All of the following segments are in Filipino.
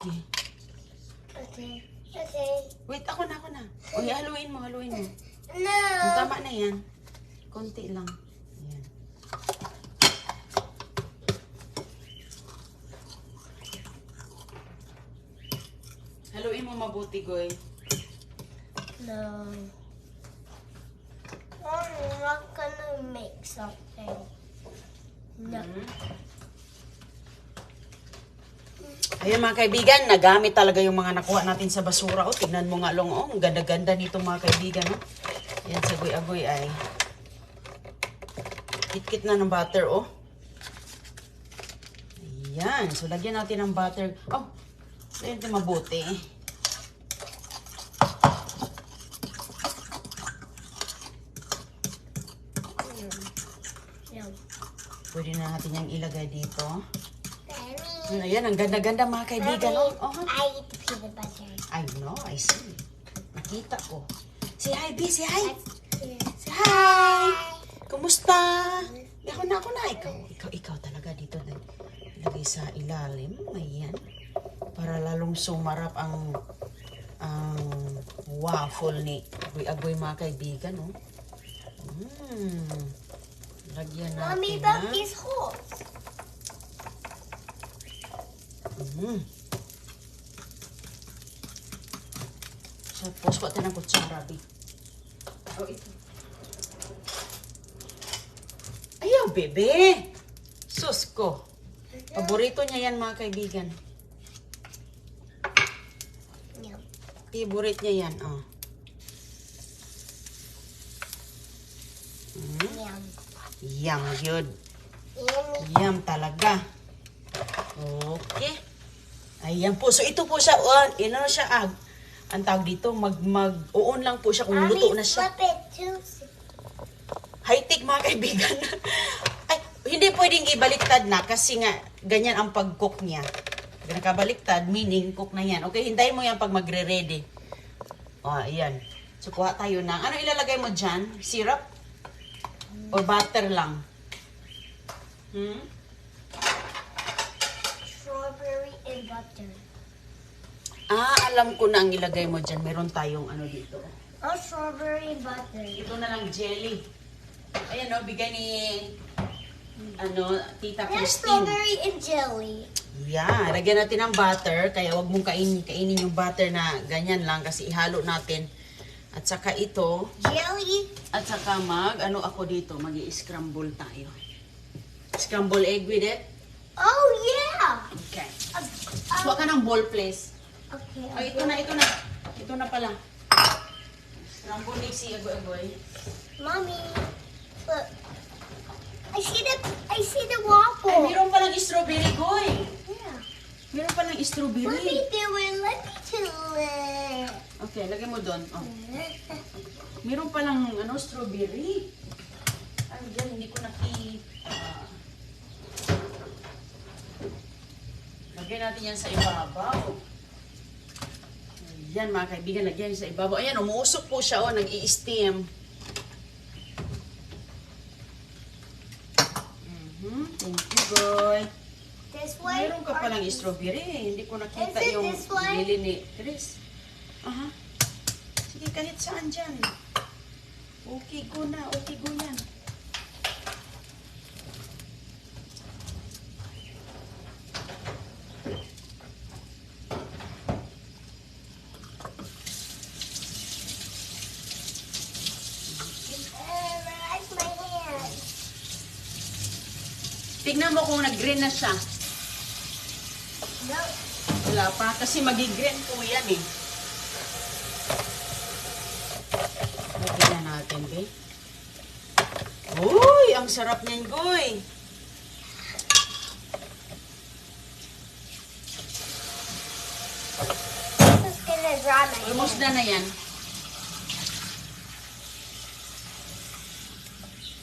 mabuti. Okay. Okay. Wait, ako na. Uy, haluin mo. No. Tama na yan. Konti lang. Ayan. Haluin mo mabuti, Goy. No. I'm not gonna make something. No. Ayun mga kaibigan, nagamit talaga yung mga nakuha natin sa basura. O, tignan mo nga long, oh. Ang ganda-ganda nito mga kaibigan, oh. Yan sa Goy-Agoy ay kit-kit na ng butter, oh. Ayan. So, lagyan natin ng butter. Oh, lagyan natin mabuti. No. Pwede na natin yung ilagay dito. Mommy. Ayan, ang ganda-ganda mga kaibigan, oh. Oh, I eat the peanut butter. I know, I see. Nakita ko. Say hi, B. Say hi. Here. Say hi. Kumusta? Ako na. Ikaw talaga dito. Lagay sa ilalim. Ayan. Para lalong sumarap ang waffle ni Agoy mga kaibigan, oh. Lagyan natin, Mommy, that is hot. Tapos, kuha tayo ng kutsara, B. Oh, ito. Ayaw, bebe! Sus ko. Paborito niya yan, mga kaibigan. No. Favorite niya yan, oh. Yum. Yum, yun. Yummy. Yum talaga. Okay. Ayan po. So, ito po siya, ang tawag dito, mag-uon lang po siya kung luto na siya. Flip it too. High-tech mga kaibigan. Ay, hindi pwedeng ibaliktad na kasi nga, ganyan ang pag-cook niya. Pag nakabaliktad, meaning cook na yan. Okay, hintayin mo yan pag magre-ready. O, ayan. So, kuha tayo ng, ano ilalagay mo dyan? Syrup? O butter lang? Strawberry and butter. Alam ko na ang ilagay mo dyan. Meron tayong ano dito. Oh, strawberry and butter. Ito na lang jelly. Ayan o, bigay ni Tita There's Christine. strawberry and jelly. Yeah, lagyan natin ng butter. Kaya wag mong kainin yung butter na ganyan lang kasi ihalo natin. At saka ito, Jelly. at saka ako dito, mag-i-scramble tayo. Scramble egg with it. Oh, yeah. Okay. Kuha ka ng bowl, please. Okay. Oh, ito na. Ito na pala. Scramble egg si Agoy-Agoy. Mommy, look. I see the waffle. Ay, meron palang strawberry, Goy. Yeah. Meron palang Let me strawberry. do it. Okay, lagay mo doon. Oh. Meron palang strawberry. Ay, yan, hindi ko nakita. Lagyan natin yan sa ibabaw. Ayan, mga kaibigan, lagyan sa ibabaw. Ayan, umuusok po siya, nag-i-steam. Thank you, boy. This way. Meron ka palang strawberry. Hindi ko nakita Is it yung this way? bili ni Chris. Aha. Sige, kahit saan dyan. Okay ko na. Okay ko yan. Where's my hand? Tignan mo kung nag-green na siya. No. Wala pa. Kasi magi-green po yan eh. Lagyan na natin, okay? Uy! Ang sarap niyan, Goy! This is gonna dry my hand. Almost na yan.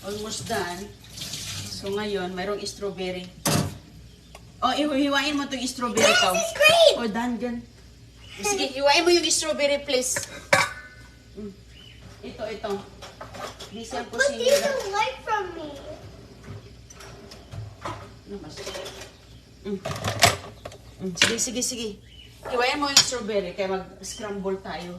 Almost done. So ngayon, mayroong strawberry. Oh, hiwain mo itong strawberry This ko. is green. Oh, done, done. Sige, hiwain mo yung strawberry, please. Ito. Busy ang But these kusinira. are light from me. Ano ba? Sige. Iwayan mo yung strawberry kaya mag-scramble tayo.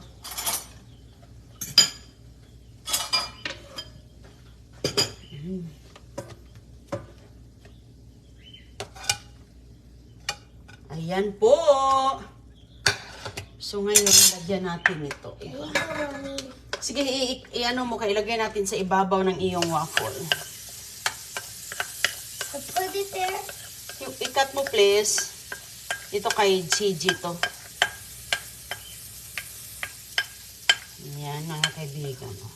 Ayan po. So ngayon, lagyan natin ito. Here you go, Mommy. Sige, i-ano mo ka, ilagay natin sa ibabaw ng iyong waffle. So put it there. I-cut mo please. Ito kay Gigi to. Yan, mga kaibigan. Oh.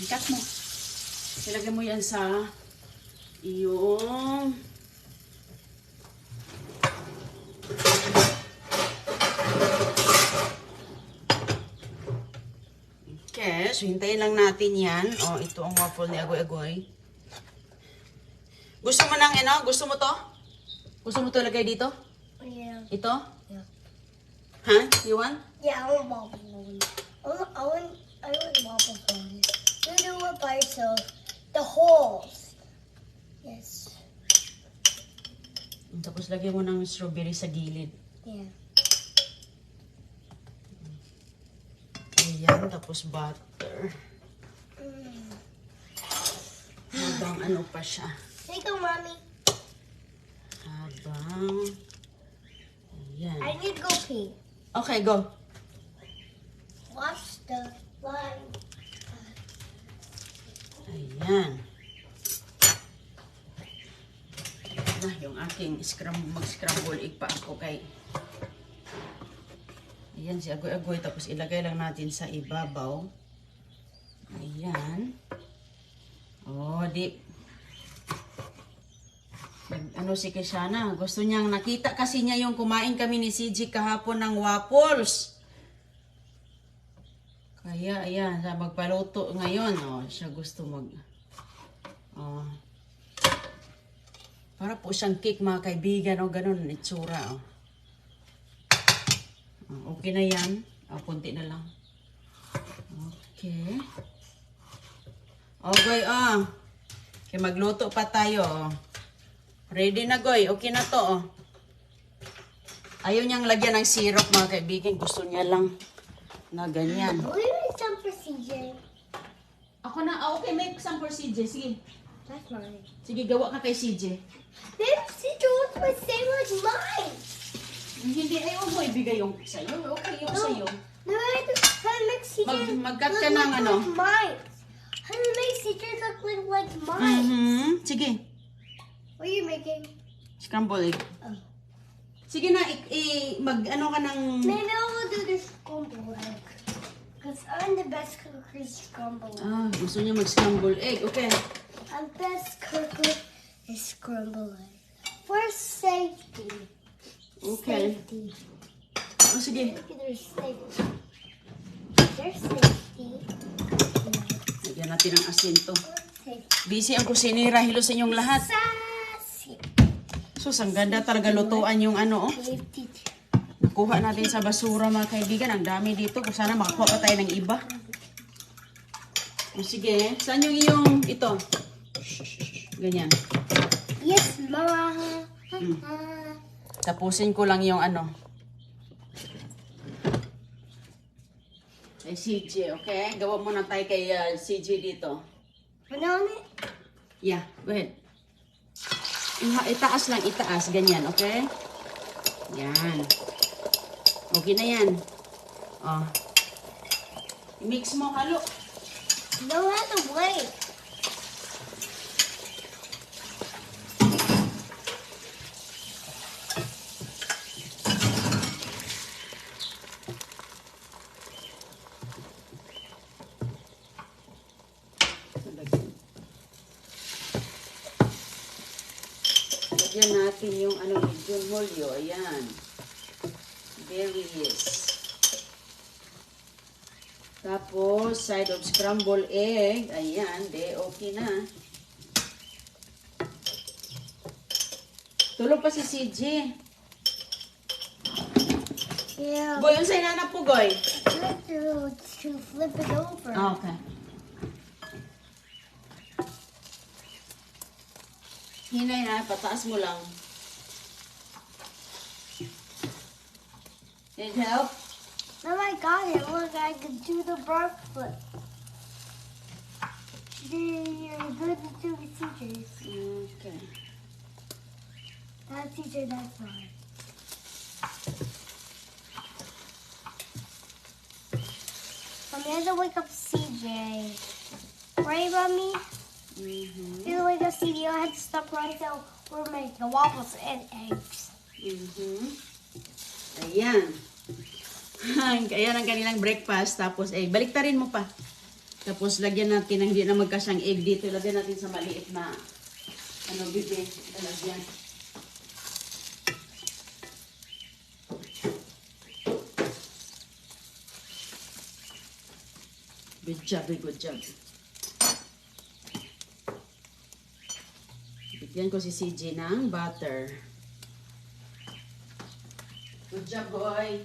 Cut mo. Ilagay mo yan sa iyong okay, so hintayin lang natin yan. Oh, ito ang waffle ni Agoy Agoy. Gusto mo nang ano? Gusto mo to? Gusto mo to ilagay dito? Yeah. Ito? Yeah. Ha? You want? Yeah, I want waffles on it. I want waffles on it. You do it by yourself. The holes. Yes. Tapos lagyan mo ng strawberry sa gilid. Yeah. Ayan, tapos butter. Habang ano pa siya. There you go, Mommy. Habang... Ayan. I need to go pee. Okay, go. Watch the line. Ayan. Na, yung aking mag-scramble egg pa ako kay... Ayan, si Agoy-Agoy. Tapos ilagay lang natin sa ibabaw. Ayan. Oh, di... Ano si Kishana? Gusto niyang nakita kasi niya yung kumain kami ni CJ kahapon ng waffles. Kaya, ayan, siya magpaluto ngayon. Oh, siya gusto mag... Oh. Para po siyang cake, mga kaibigan. O, ganun, itsura. Oh. Oh, okay na yan. Oh, kunti na lang. Okay. Okay, oh. Okay, magluto pa tayo, oh. Ready na, Goy. Okay na to, oh. Ayaw niyang lagyan ng syrup, mga kaibigan. Gusto niya lang na ganyan. Will you make some for CJ? Ako na, okay, make some for CJ. Sige. That's mine. Sige, gawa ka kay CJ. Baby, CJ wants my same as mine. Hindi, ayaw mo ibigay yung sa'yo. Okay, yung sa'yo. No, I make CJ Mag-cut look ka ng like ano? mine. How do you make CJ look like mine? Sige. What are you making? Scramble egg. Oh. Sige na, mag-ano ka ng... Maybe I will do the scrambled egg. Because I'm the best cook with scrambled egg. Gusto niya mag-scramble egg. Okay. I'm best cook with scrambled egg. For safety. Okay. Safety. Sige. Look at their safety. There's safety. Lagyan natin ng asin to. Safety. Busy ang kusinira. Hilo sa inyong lahat. Sassy. Sus, ang ganda talaga lutuan yung ano, oh. Safety. Nakuha natin sa basura, mga kaibigan. Ang dami dito. Kung sana makakuha pa tayo ng iba. O, sige. Saan yung iyong ito? Ganyan. Yes, Mama. Tapusin ko lang yung ano. Kay CJ, okay? Gawa muna tayo kay CJ dito. Put on it. Yeah, go ahead. Itaas lang, itaas. Ganyan, okay? Yan. Okay na yan. Oh. I-mix mo, halo. No other way. Lagyan natin yung ano, yung molyo. Ayan. Berries. Tapos, side of scrambled egg. Ayan, okay na. Tulog pa si CJ. Yeah. Goy, yung sa inanap po, Goy. Let's do to flip it over. Okay. Hinay na, pataas mo lang. Need help? Oh my god, it look I can do the bar flip. You're good to do the CJ's. Okay. That's CJ, that's fine. I'm gonna wake up CJ. Right, Mommy? Mm-hmm. You're gonna wake up CJ. I have to stop right now. We're making waffles and eggs. Mm-hmm. Ayan. Ayan ang kanilang breakfast. Tapos, baliktarin mo pa. Tapos, lagyan natin ng hindi na magkasyang egg dito. Lagyan natin sa maliit na bibi. Lagyan. Good job, good job. Bigyan ko si CJ ng butter. Good job, boy.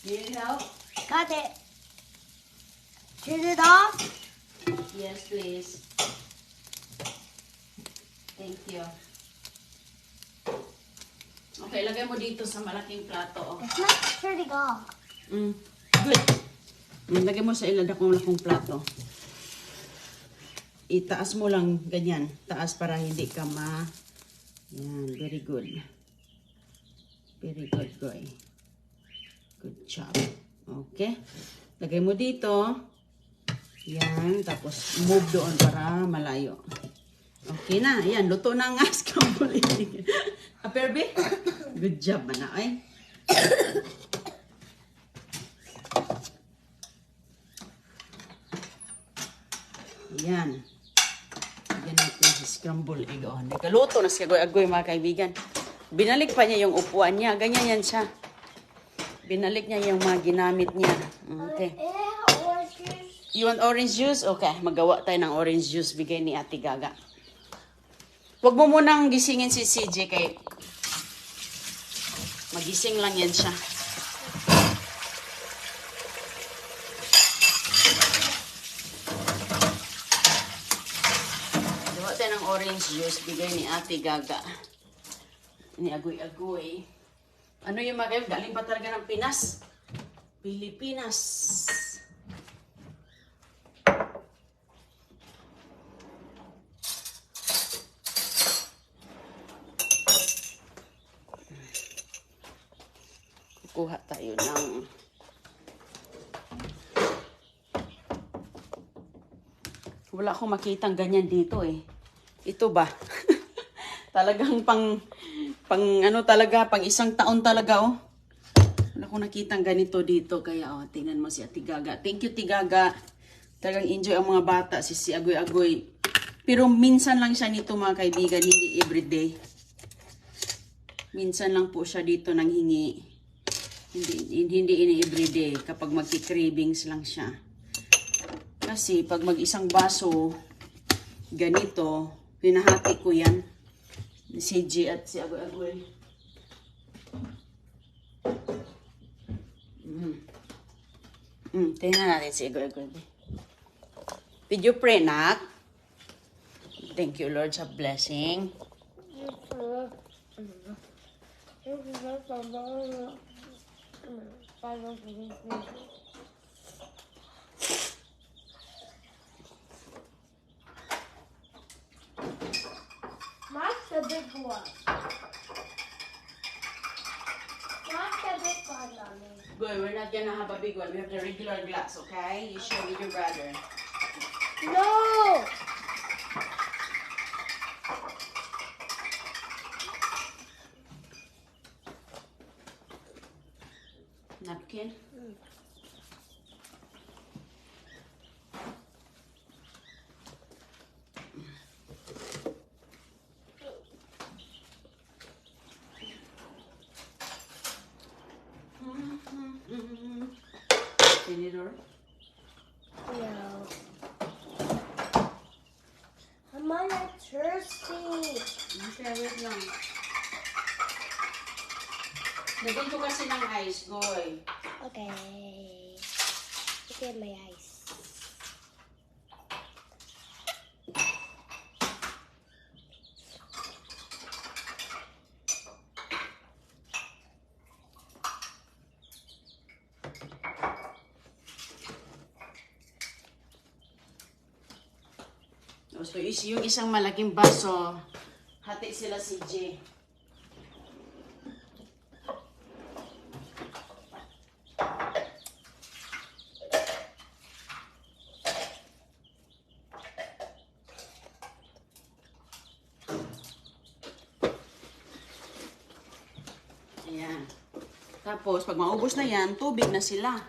Need help? Got it. Turn it off. Yes, please. Thank you. Okay, lagay mo dito sa malaking plato. It's not turning off. Good. Lagay mo sa ilada kong lakong plato. Itaas mo lang ganyan. Taas para hindi ka Yan, very good. Very good, boy. Good job. Okay. Lagay mo dito. Yan. Tapos, move doon para malayo. Okay na. Yan. Luto na ang scrambled egg. Perbe? Good job, mana. Ay. Yan. Yan natin si scrambled egg. Oh, nagkaluto na si Agoy-Agoy, mga kaibigan. Binalik pa niya yung upuan niya. Ganyan yan siya. Binalik niya yung mga ginamit niya. Okay. Orange juice. You want orange juice? Okay, magawa tayo ng orange juice. Bigay ni Ate Gaga. Huwag mo munang gisingin si CJ kay magising lang yan siya. Gawa tayo ng orange juice. Bigay ni Ate Gaga. Ni Agoy-Agoy. Ano yung mga kayo? Galing pa talaga ng Pinas. Pilipinas. Kukuha tayo ng wala akong makitang ganyan dito eh. Ito ba? Talagang pang talaga, pang isang taon talaga oh. Wala akong nakitang ganito dito. Kaya oh, tingnan mo si Ate Gaga. Thank you, Ate Gaga. Talagang enjoy ang mga bata. Si Agoy-Agoy. Pero minsan lang siya nito mga kaibigan. Hindi everyday. Minsan lang po siya dito nang hingi. Hindi ini everyday. Kapag magki-cravings lang siya. Kasi pag mag-isang baso, ganito, pinahati ko yan. Si G at si Agoy-Agoy. Tingnan natin si Agoy-Agoy. Did you pray, Nak? Thank you, Lord, sa blessing. That's the big one. That's the big one, Mommy. Good, we're not gonna have a big one. We have the regular glass, okay? You share with your brother. No! Napkin. Tinidor. No. I'm not thirsty. Okay, wait lang. Lagyan ko kasi ng ice, Goy. Okay. Look at my eyes. So, yung isang malaking baso, hati sila si J. Ayan. Tapos, pag maubos na yan, tubig na sila.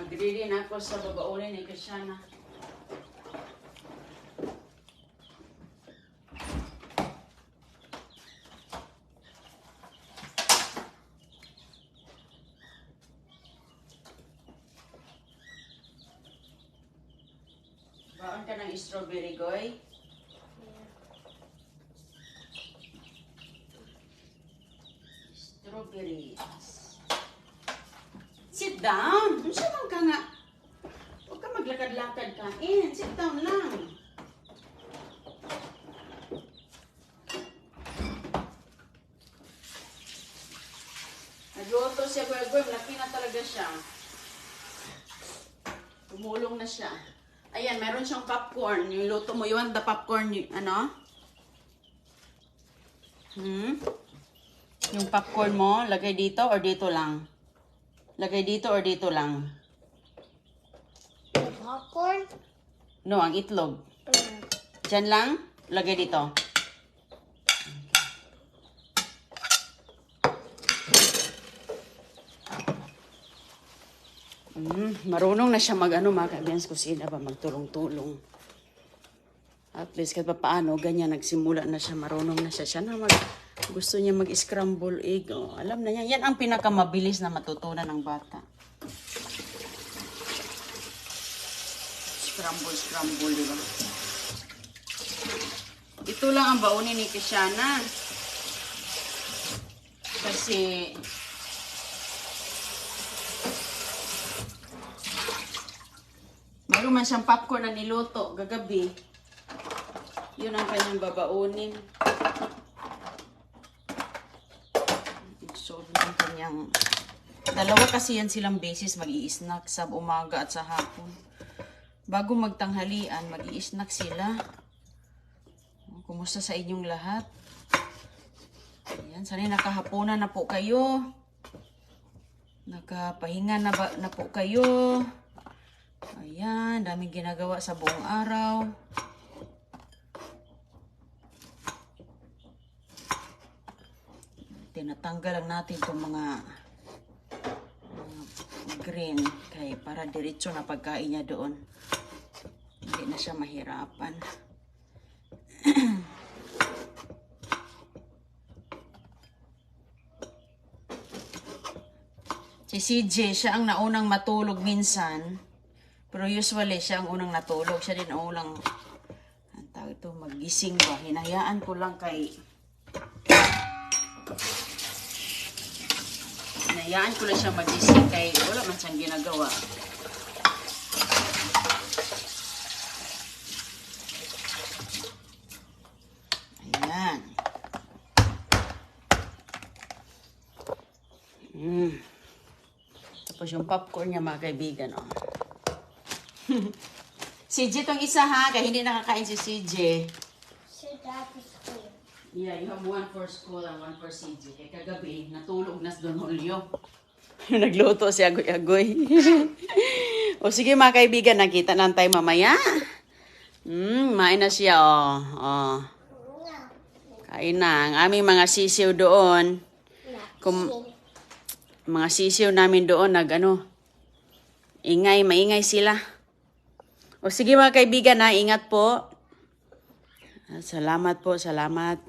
Magdiri na ako sa babaunin ni Krishana. Baon ka ng strawberry, Goy. Strawberries. Sit down. Ano siya ka nga? Huwag ka maglakad-lakad kain. Sit down lang. Nagluto siya, Goy. Laki na talaga siya. Tumulong na siya. Ayan, meron siyang popcorn. Yung luto mo, you want the popcorn, ano? Yung popcorn mo, lagay dito or dito lang? Lagay dito or dito lang? The popcorn? No, ang itlog. Diyan lang? Lagay dito. Marunong na siya mag-ano, mga kaibigan ko sila ba magtulong-tulong. At least kahit pa paano, ganyan, nagsimula na siya, marunong na siya. Siya na gusto niya mag-scramble egg. Oh, alam na niya, yan ang pinakamabilis na matutunan ng bata. Scramble, di ba? Ito lang ang baunin ni Kishana. Kasi meron man siyang popcorn na niluto gagabi. Yun ang kanyang babaunin. So, ang kanyang dalawa kasi yan silang beses mag-i-snack sa umaga at sa hapon. Bago magtanghalian, mag-i-snack sila. Kumusta sa inyong lahat? Ayan, sanay nakahapunan na po kayo. Nakapahinga na po kayo. Ayan, daming ginagawa sa buong araw. Tinatanggal lang natin itong mga green kay para diretso na pagkain niya doon. Hindi na siya mahirapan. Si CJ, siya ang naunang matulog minsan. Pero usually, siya ang unang natulog. Siya din ang unang, ang tawag ito, magising ba. Hinahayaan ko lang kay, hinahayaan ko lang siya magising kay, wala man siyang ginagawa. Ayan. Tapos yung popcorn niya, mga kaibigan, oh. CJ tong isa ha, kaya hindi nakakain si CJ. So that is cool. Yeah, you have one for school and one for CJ. Kaya kagabi, natulog na Don Julio. Nagluto si Agoy-Agoy. O sige mga kaibigan, nakita na tayo mamaya. Main na siya, oh. Oh. Kain na. Ang aming mga sisiw doon. Mga sisiw namin doon, maingay sila. O sige mga kaibigan, ingat po. Salamat po, salamat.